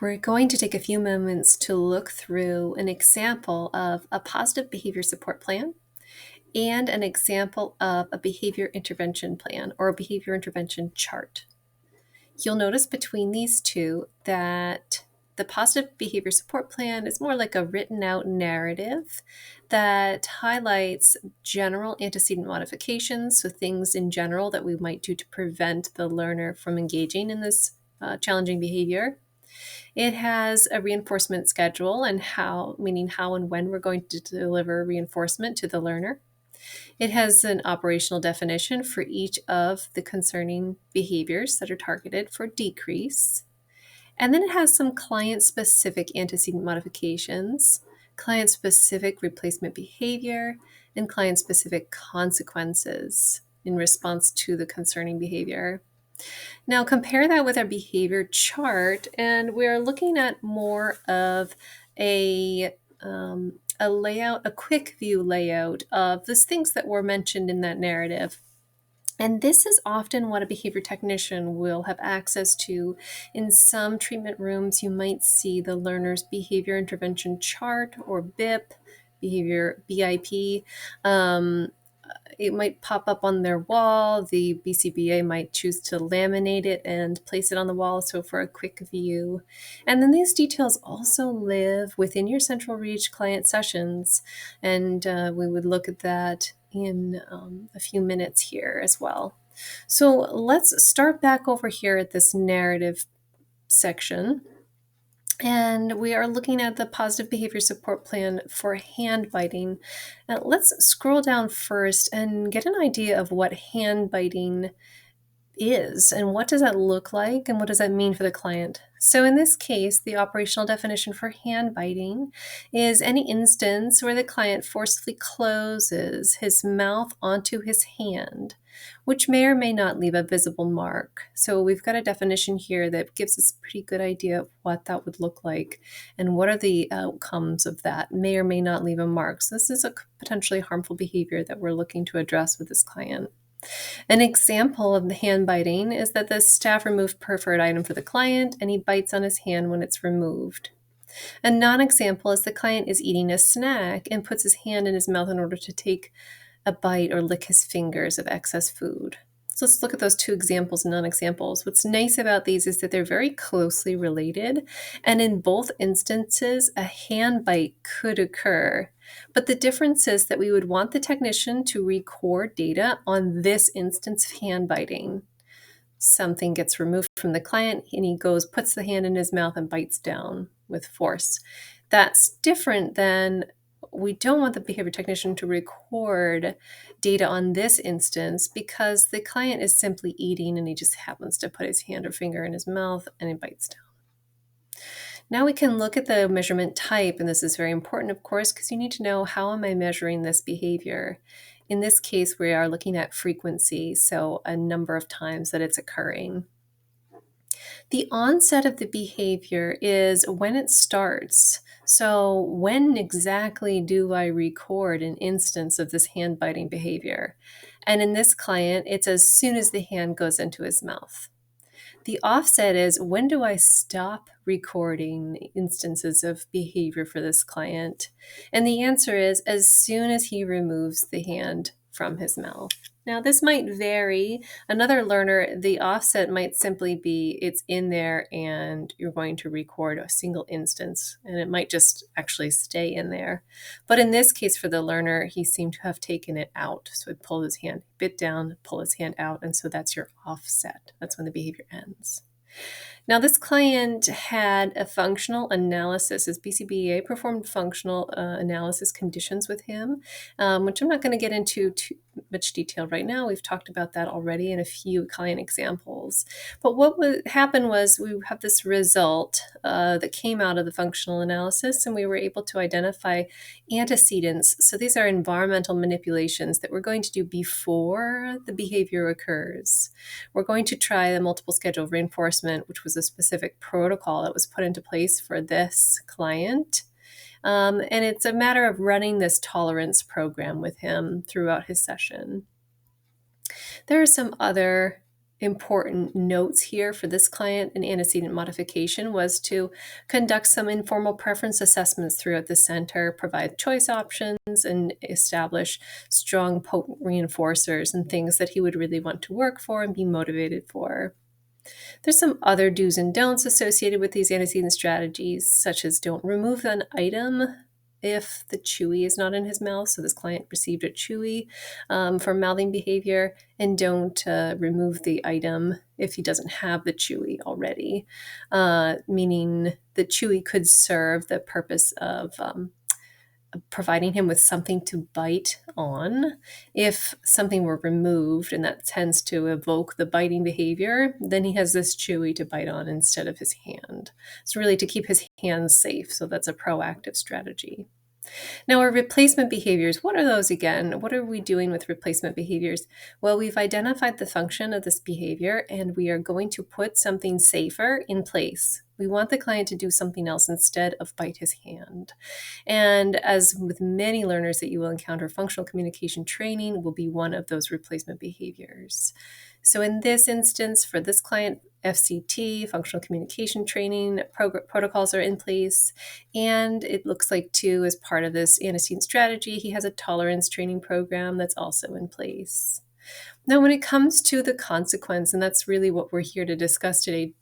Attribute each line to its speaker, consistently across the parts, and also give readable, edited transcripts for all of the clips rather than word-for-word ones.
Speaker 1: We're going to take a few moments to look through an example of a positive behavior support plan and an example of a behavior intervention plan or a behavior intervention chart. You'll notice between these two that the positive behavior support plan is more like a written out narrative that highlights general antecedent modifications, so things in general that we might do to prevent the learner from engaging in this challenging behavior. It has a reinforcement schedule and meaning how and when we're going to deliver reinforcement to the learner. It has an operational definition for each of the concerning behaviors that are targeted for decrease. And then it has some client-specific antecedent modifications, client-specific replacement behavior, and client-specific consequences in response to the concerning behavior. Now compare that with our behavior chart, and we're looking at more of a layout, a quick view layout of the things that were mentioned in that narrative. And this is often what a behavior technician will have access to. In some treatment rooms, you might see the learner's behavior intervention chart or BIP, behavior BIP. It might pop up on their wall. The BCBA might choose to laminate it and place it on the wall, so for a quick view. And then these details also live within your Central Reach client sessions, and we would look at that in a few minutes here as well. So let's start back over here at this narrative section. And we are looking at the positive behavior support plan for hand biting. Now, let's scroll down first and get an idea of what hand biting is and what does that look like and what does that mean for the client. So in this case, the operational definition for hand biting is any instance where the client forcefully closes his mouth onto his hand, which may or may not leave a visible mark. So we've got a definition here that gives us a pretty good idea of what that would look like and what are the outcomes of that may or may not leave a mark. So this is a potentially harmful behavior that we're looking to address with this client. An example of the hand biting is that the staff removed preferred item for the client and he bites on his hand when it's removed. A non-example is the client is eating a snack and puts his hand in his mouth in order to take a bite or lick his fingers of excess food. So let's look at those two examples and non-examples. What's nice about these is that they're very closely related, and in both instances, a hand bite could occur. But the difference is that we would want the technician to record data on this instance of hand biting. Something gets removed from the client and he puts the hand in his mouth and bites down with force. That's different than we don't want the behavior technician to record data on this instance because the client is simply eating and he just happens to put his hand or finger in his mouth and he bites down. Now we can look at the measurement type, and this is very important, of course, because you need to know how am I measuring this behavior. In this case, we are looking at frequency, so a number of times that it's occurring. The onset of the behavior is when it starts. So when exactly do I record an instance of this hand biting behavior? And in this client, it's as soon as the hand goes into his mouth. The offset is when do I stop recording instances of behavior for this client? And the answer is as soon as he removes the hand from his mouth. Now, this might vary. Another learner, the offset might simply be it's in there and you're going to record a single instance, and it might just actually stay in there. But in this case, for the learner, he seemed to have taken it out. So he'd pull his hand, bit down, pull his hand out, and so that's your offset. That's when the behavior ends. Now, this client had a functional analysis. His BCBA performed functional analysis conditions with him, which I'm not going to get into too much detail right now. We've talked about that already in a few client examples. But what happened was we have this result that came out of the functional analysis, and we were able to identify antecedents. So these are environmental manipulations that we're going to do before the behavior occurs. We're going to try the multiple schedule reinforcement, which was a specific protocol that was put into place for this client. And it's a matter of running this tolerance program with him throughout his session. There are some other important notes here for this client in antecedent modification was to conduct some informal preference assessments throughout the center, provide choice options, and establish strong, potent reinforcers and things that he would really want to work for and be motivated for. There's some other do's and don'ts associated with these antecedent strategies, such as don't remove an item if the chewy is not in his mouth. So this client received a chewy for mouthing behavior, and don't remove the item if he doesn't have the chewy already, meaning the chewy could serve the purpose of providing him with something to bite on. If something were removed and that tends to evoke the biting behavior, then he has this chewy to bite on instead of his hand. It's really to keep his hands safe, so that's a proactive strategy. Now, our replacement behaviors, what are those again? What are we doing with replacement behaviors? Well, we've identified the function of this behavior and we are going to put something safer in place. We want the client to do something else instead of bite his hand. And as with many learners that you will encounter, functional communication training will be one of those replacement behaviors. So in this instance, for this client, FCT, functional communication training protocols are in place. And it looks like, too, as part of this antecedent strategy, he has a tolerance training program that's also in place. Now, when it comes to the consequence, and that's really what we're here to discuss today,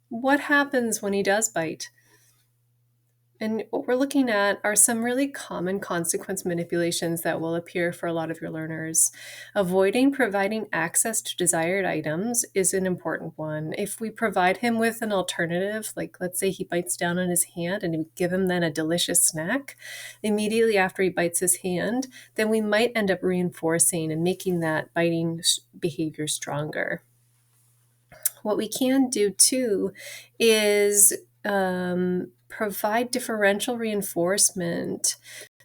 Speaker 1: what happens when he does bite? And what we're looking at are some really common consequence manipulations that will appear for a lot of your learners. Avoiding providing access to desired items is an important one. If we provide him with an alternative, like let's say he bites down on his hand and we give him then a delicious snack, immediately after he bites his hand, then we might end up reinforcing and making that biting behavior stronger. What we can do too is provide differential reinforcement.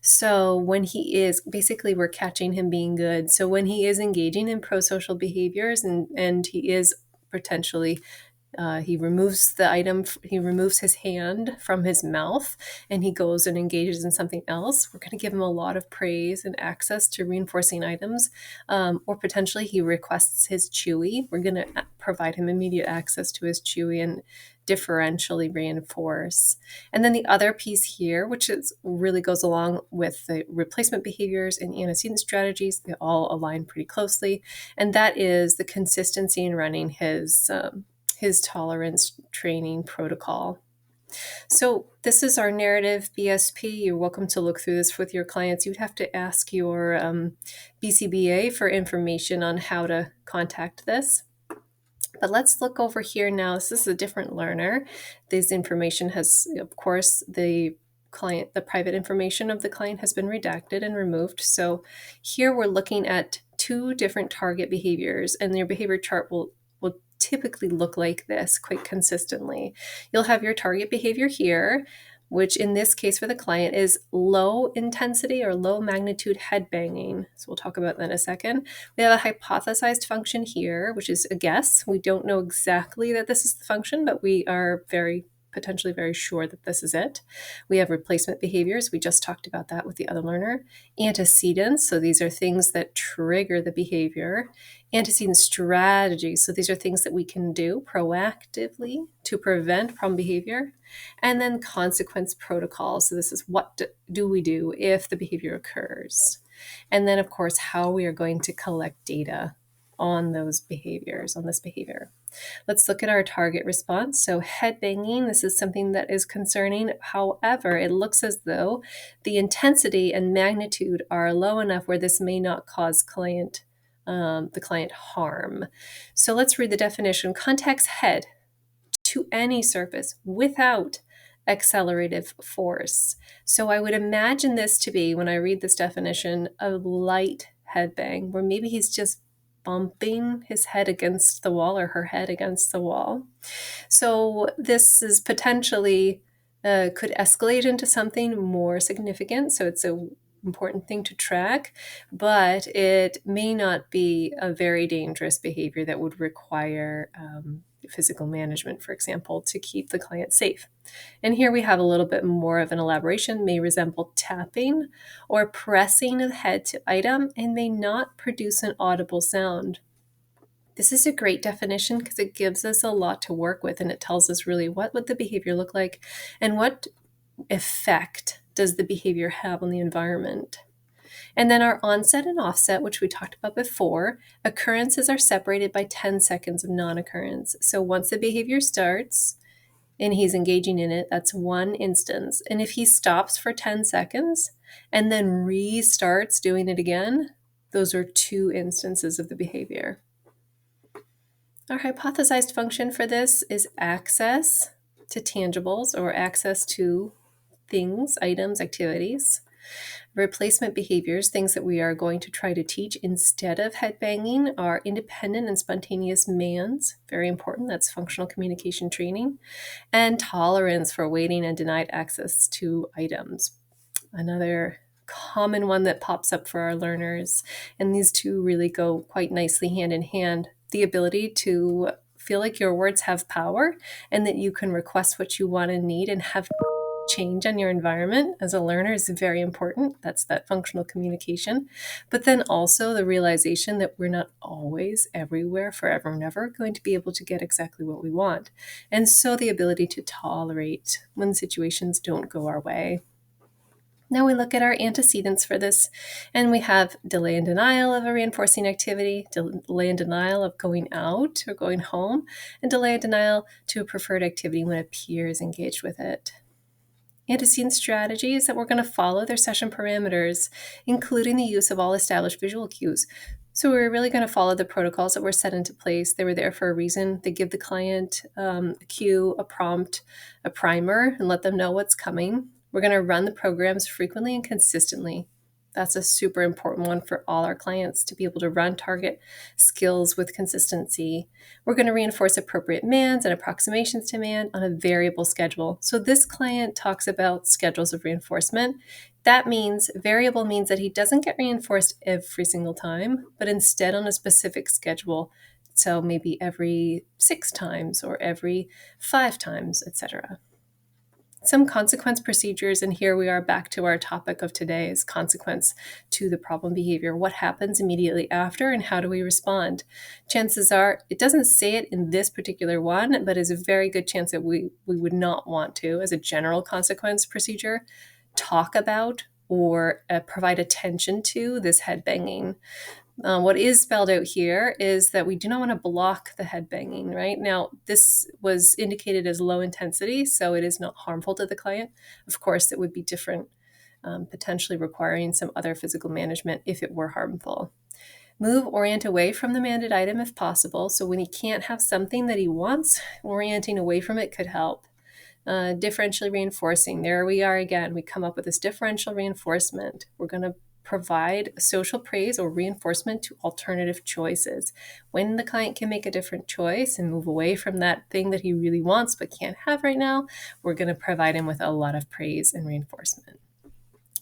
Speaker 1: So when he is, basically we're catching him being good. So when he is engaging in pro-social behaviors and he is potentially he removes the item, he removes his hand from his mouth and he goes and engages in something else, we're going to give him a lot of praise and access to reinforcing items. Or potentially he requests his chewy. We're going to provide him immediate access to his chewy and differentially reinforce. And then the other piece here, which really goes along with the replacement behaviors and antecedent strategies, they all align pretty closely. And that is the consistency in running his tolerance training protocol. So this is our narrative BSP. You're welcome to look through this with your clients. You'd have to ask your BCBA for information on how to contact this. But let's look over here now. This is a different learner. This information has, of course, the private information of the client has been redacted and removed. So here we're looking at two different target behaviors, and your behavior chart will typically look like this quite consistently. You'll have your target behavior here, which in this case for the client is low intensity or low magnitude head banging. So we'll talk about that in a second. We have a hypothesized function here, which is a guess. We don't know exactly that this is the function, but we are potentially very sure that this is it. We have replacement behaviors. We just talked about that with the other learner. Antecedents, so these are things that trigger the behavior. Antecedent strategies, so these are things that we can do proactively to prevent problem behavior. And then consequence protocols, so this is what do we do if the behavior occurs. And then, of course, how we are going to collect data on those behaviors, on this behavior. Let's look at our target response. So head banging, this is something that is concerning. However, it looks as though the intensity and magnitude are low enough where this may not cause the client harm. So let's read the definition. Contacts head to any surface without accelerative force. So I would imagine this to be, when I read this definition, a light head bang, where maybe he's just bumping his head against the wall or her head against the wall. So this is potentially could escalate into something more significant. So it's an important thing to track, but it may not be a very dangerous behavior that would require physical management, for example, to keep the client safe. And here we have a little bit more of an elaboration. May resemble tapping or pressing the head to item and may not produce an audible sound. This is a great definition because it gives us a lot to work with, and it tells us really what would the behavior look like and what effect does the behavior have on the environment. And then our onset and offset, which we talked about before, occurrences are separated by 10 seconds of non-occurrence. So once the behavior starts and he's engaging in it, that's one instance. And if he stops for 10 seconds and then restarts doing it again, those are 2 instances of the behavior. Our hypothesized function for this is access to tangibles or access to things, items, activities. Replacement behaviors, things that we are going to try to teach instead of headbanging, are independent and spontaneous mands, very important, that's functional communication training, and tolerance for waiting and denied access to items. Another common one that pops up for our learners, and these two really go quite nicely hand in hand, the ability to feel like your words have power and that you can request what you want and need and have change on your environment as a learner is very important. That's that functional communication. But then also the realization that we're not always everywhere, forever and ever going to be able to get exactly what we want. And so the ability to tolerate when situations don't go our way. Now we look at our antecedents for this, and we have delay and denial of a reinforcing activity, delay and denial of going out or going home, and delay and denial to a preferred activity when a peer is engaged with it. Antecedent strategies that we're going to follow their session parameters, including the use of all established visual cues. So we're really going to follow the protocols that were set into place. They were there for a reason. They give the client a cue, a prompt, a primer, and let them know what's coming. We're going to run the programs frequently and consistently. That's a super important one for all our clients, to be able to run target skills with consistency. We're going to reinforce appropriate mands and approximations to man on a variable schedule. So this client talks about schedules of reinforcement. That means variable means that he doesn't get reinforced every single time, but instead on a specific schedule. So maybe every 6 times or every 5 times, etc. Some consequence procedures, and here we are back to our topic of today, is consequence to the problem behavior. What happens immediately after and how do we respond? Chances are it doesn't say it in this particular one, but is a very good chance that we would not want to, as a general consequence procedure, talk about or provide attention to this headbanging. What is spelled out here is that we do not want to block the headbanging, right? Now, this was indicated as low intensity, so it is not harmful to the client. Of course, it would be different, potentially requiring some other physical management if it were harmful. Move, orient away from the mandated item if possible. So when he can't have something that he wants, orienting away from it could help. Differentially reinforcing. There we are again. We come up with this differential reinforcement. We're going to provide social praise or reinforcement to alternative choices. When the client can make a different choice and move away from that thing that he really wants but can't have right now, we're going to provide him with a lot of praise and reinforcement.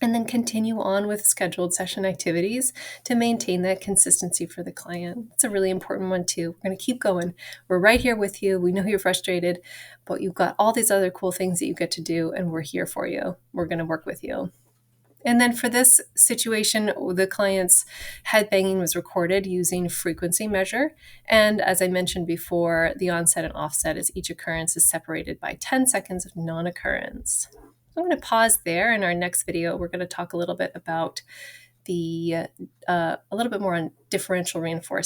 Speaker 1: And then continue on with scheduled session activities to maintain that consistency for the client. It's a really important one too. We're going to keep going. We're right here with you. We know you're frustrated, but you've got all these other cool things that you get to do, and we're here for you. We're going to work with you. And then for this situation, the client's headbanging was recorded using frequency measure. And as I mentioned before, the onset and offset is each occurrence is separated by 10 seconds of non-occurrence. I'm going to pause there. In our next video, we're going to talk a little bit about a little bit more on differential reinforcement.